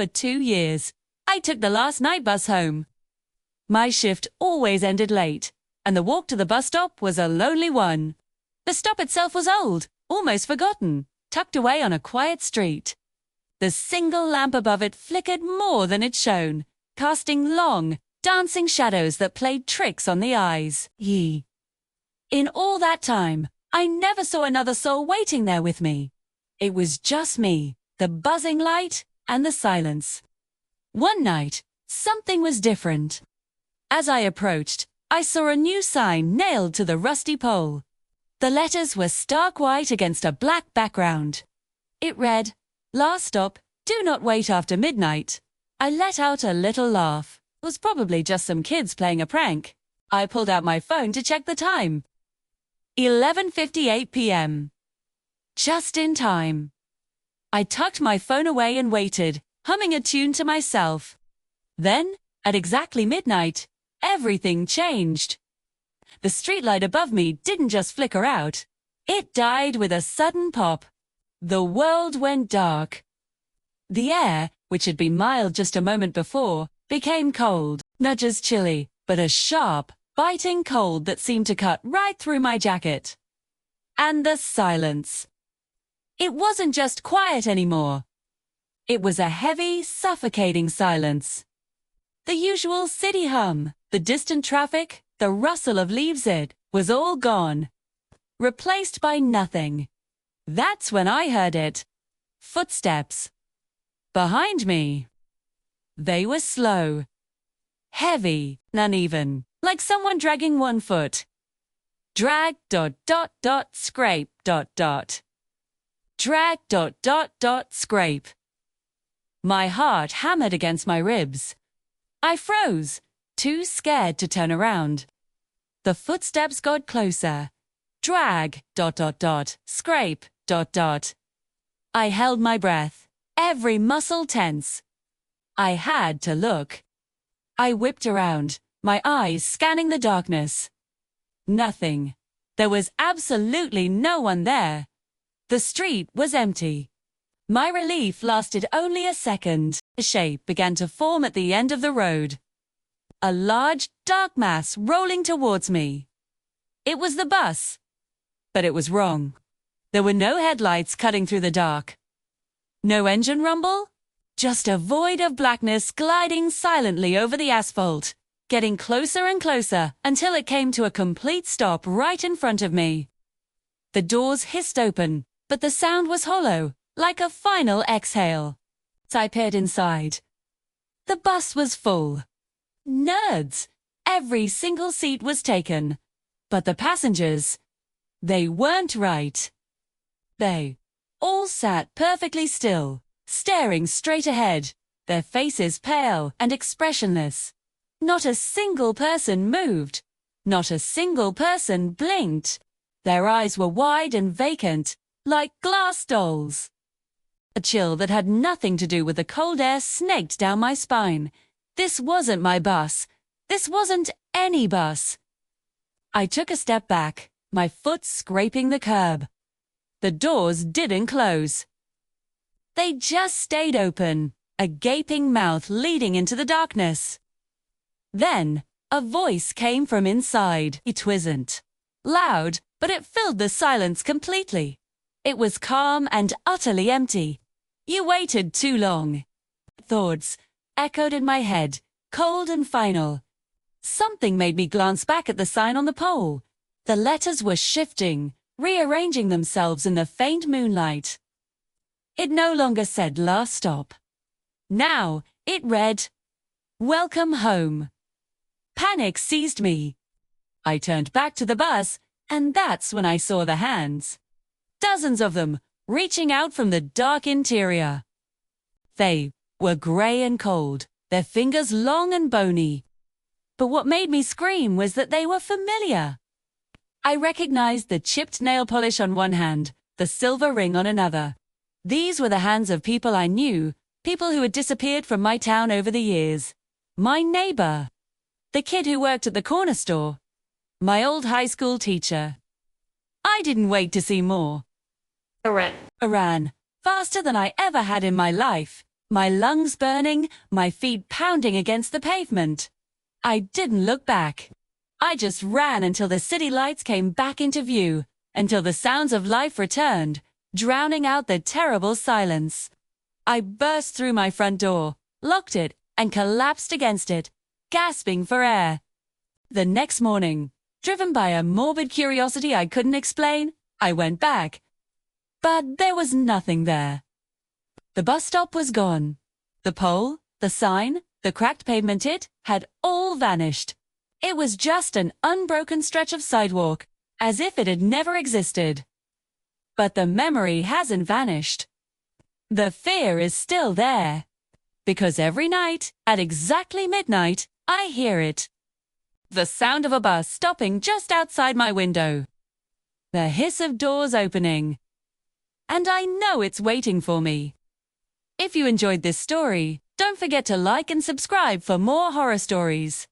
for 2 years. I took the last night bus home. My shift always ended late, and the walk to the bus stop was a lonely one. The stop itself was old, almost forgotten, tucked away on a quiet street. The single lamp above it flickered more than it shone, casting long, dancing shadows that played tricks on the eyes. In all that time, I never saw another soul waiting there with me. It was just me, the buzzing light, and the silence. One night, something was different. As I approached, I saw a new sign nailed to the rusty pole. The letters were stark white against a black background. It read, "Last stop, do not wait after midnight." I let out a little laugh. It was probably just some kids playing a prank. I pulled out my phone to check the time. 11:58 p.m. Just in time. I tucked my phone away and waited, humming a tune to myself. Then, at exactly midnight, everything changed. The streetlight above me didn't just flicker out. It died with a sudden pop. The world went dark. The air, which had been mild just a moment before, became cold, not just chilly, but a sharp, biting cold that seemed to cut right through my jacket. And the silence. It wasn't just quiet anymore. It was a heavy, suffocating silence. The usual city hum, the distant traffic, the rustle of leaves, it was all gone. Replaced by nothing. That's when I heard it. Footsteps. Behind me. They were slow. Heavy, uneven, like someone dragging one foot. Drag, ... scrape, ... Drag, ... scrape. My heart hammered against my ribs. I froze, too scared to turn around. The footsteps got closer. Drag, ... scrape, ... I held my breath, every muscle tense. I had to look. I whipped around, my eyes scanning the darkness. Nothing. There was absolutely no one there. The street was empty. My relief lasted only a second. A shape began to form at the end of the road. A large, dark mass rolling towards me. It was the bus. But it was wrong. There were no headlights cutting through the dark. No engine rumble? Just a void of blackness gliding silently over the asphalt, getting closer and closer until it came to a complete stop right in front of me. The doors hissed open, but the sound was hollow, like a final exhale. I peered inside. The bus was full. Nerds! Every single seat was taken. But the passengers, they weren't right. They all sat perfectly still, staring straight ahead, their faces pale and expressionless. Not a single person moved. Not a single person blinked. Their eyes were wide and vacant, like glass dolls. A chill that had nothing to do with the cold air snaked down my spine. This wasn't my bus. This wasn't any bus. I took a step back, my foot scraping the curb. The doors didn't close. They just stayed open, a gaping mouth leading into the darkness. Then, a voice came from inside. It wasn't loud, but it filled the silence completely. It was calm and utterly empty. You waited too long. Thoughts echoed in my head, cold and final. Something made me glance back at the sign on the pole. The letters were shifting, rearranging themselves in the faint moonlight. It no longer said last stop. Now, it read, "Welcome home." Panic seized me. I turned back to the bus, and that's when I saw the hands. Dozens of them, reaching out from the dark interior. They were grey and cold, their fingers long and bony. But what made me scream was that they were familiar. I recognized the chipped nail polish on one hand, the silver ring on another. These were the hands of people I knew, people who had disappeared from my town over the years. My neighbor. The kid who worked at the corner store. My old high school teacher. I didn't wait to see more. I ran, faster than I ever had in my life. my lungs burning, my feet pounding against the pavement. I didn't look back. I just ran until the city lights came back into view, until the sounds of life returned, drowning out the terrible silence. I burst through my front door, locked it, and collapsed against it, gasping for air. The next morning, driven by a morbid curiosity I couldn't explain, I went back. But there was nothing there. The bus stop was gone. The pole, the sign, the cracked pavement, it had all vanished. It was just an unbroken stretch of sidewalk, as if it had never existed. But the memory hasn't vanished. The fear is still there. Because every night, at exactly midnight, I hear it. The sound of a bus stopping just outside my window. The hiss of doors opening. And I know it's waiting for me. If you enjoyed this story, don't forget to like and subscribe for more horror stories.